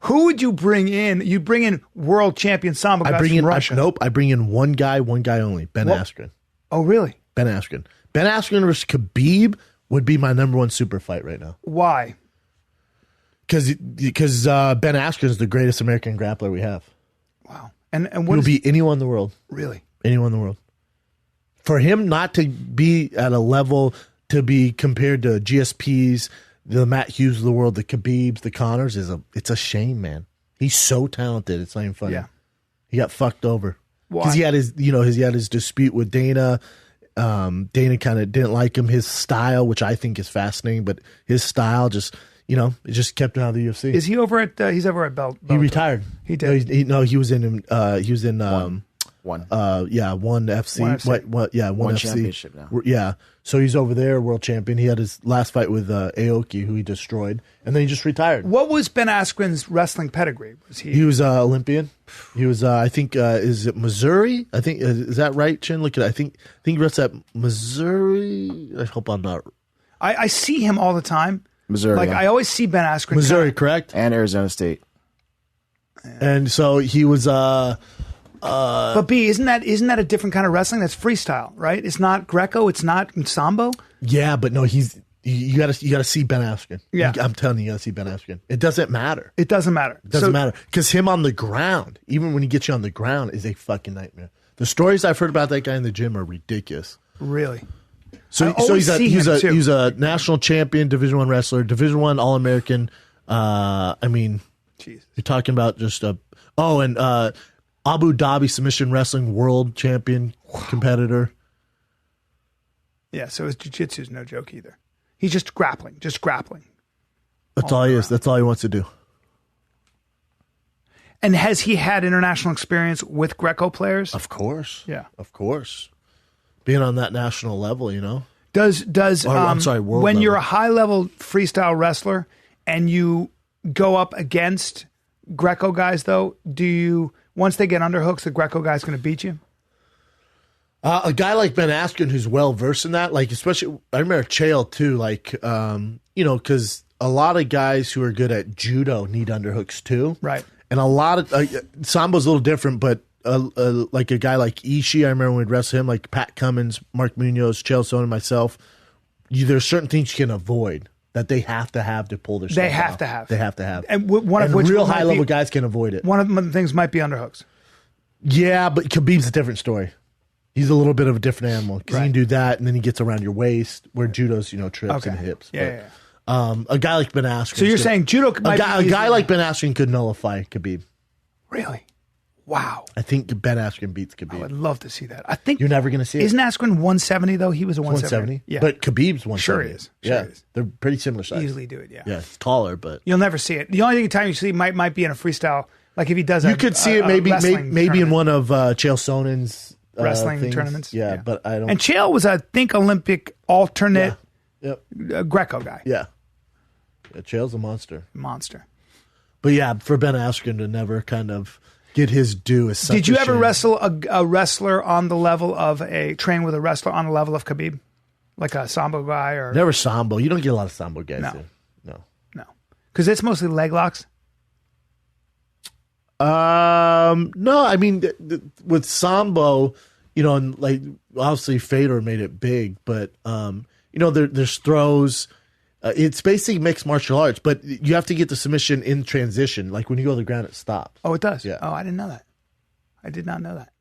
Who would you bring in? You bring in world champion Sambo guys from Russia. I bring in one guy only, Ben Askren. Oh, really? Ben Askren. Ben Askren versus Khabib would be my number one super fight right now. Why? Because Ben Askren is the greatest American grappler we have. Wow. And what he'll beat anyone in the world. Really? Anyone in the world. For him not to be at a level to be compared to GSPs, the Matt Hughes of the world, the Khabibs, the Connors, it's a shame, man. He's so talented. It's not even funny. Yeah. He got fucked over. Why? Because he had his dispute with Dana. Dana kind of didn't like him, his style, which I think is fascinating, but his style just, it just kept him out of the UFC. Is he over at? He's over at Bellator. He retired. He did. He was in. One. One FC. One FC. One FC. Championship now. Yeah. So he's over there, world champion. He had his last fight with Aoki, who he destroyed, and then he just retired. What was Ben Askren's wrestling pedigree? He was Olympian. He was, I think, is it Missouri? I think is that right, Chin? Look at it. I think he wrestles at Missouri. I hope I'm not. I see him all the time. Missouri. Like I always see Ben Askren. Missouri, correct? And Arizona State. And so he was. But B, isn't that a different kind of wrestling? That's freestyle, right? It's not Greco. It's not Sambo. Yeah, but no, you gotta see Ben Askren. Yeah, I'm telling you, you gotta see Ben Askren. It doesn't matter. It doesn't matter. It doesn't matter because him on the ground, even when he gets you on the ground, is a fucking nightmare. The stories I've heard about that guy in the gym are ridiculous. Really. So he's a national champion, Division I wrestler, Division I All-American. Jesus. You're talking about just Abu Dhabi submission wrestling world champion competitor. Yeah, so his jiu-jitsu is no joke either. He's just grappling. That's all he is. That's all he wants to do. And has he had international experience with Greco players? Of course. Yeah. Of course. Being on that national level, Does I'm sorry, world when level. you're a high-level freestyle wrestler and you go up against Greco guys, though, once they get underhooks, the Greco guy's going to beat you? A guy like Ben Askren who's well-versed in that, like especially, I remember Chael too, because a lot of guys who are good at judo need underhooks too. Right. And a lot of, Sambo's a little different, but like a guy like Ishii, I remember when we'd wrestle him, like Pat Cummins, Mark Munoz, Chael Sonnen, and myself, there's certain things you can avoid that they have to pull their stuff They have off. to have. They have to have. And one of and which real might high-level be- guys can avoid it. One of the things might be underhooks. Yeah, but Khabib's a different story. He's a little bit of a different animal because he can do that, and then he gets around your waist, where judo's trips and hips. Yeah. A guy like Ben Askren. So you're saying judo might be a guy like Ben Askren could nullify Khabib. Really? Wow. I think Ben Askren beats Khabib. I would love to see that. I think You're never going to see it. Isn't Askren 170 though? He was a 170. 170? Yeah. But Khabib's 170. Sure he is. Sure he is. They're pretty similar size. Easily do it. Yeah. Yeah, it's taller, but You'll never see it. The only time you see it might be in a freestyle, like if he does. You could see it maybe in one of Chael Sonnen's wrestling things. tournaments. Yeah, but I don't. And Chael was, I think, Olympic alternate Greco guy. Yeah. Chael's a monster. But yeah, for Ben Askren to never kind of get his due is such Did you a ever shame. wrestle a wrestler on the level of train with a wrestler on the level of Khabib? Like a Sambo guy or? Never Sambo. You don't get a lot of Sambo guys. No. Here. No. Because it's mostly leg locks. No, I mean, with Sambo, and like obviously Fedor made it big, but there's throws. It's basically mixed martial arts, but you have to get the submission in transition. Like when you go to the ground, it stops. Oh, it does? Yeah. Oh, I didn't know that. I did not know that.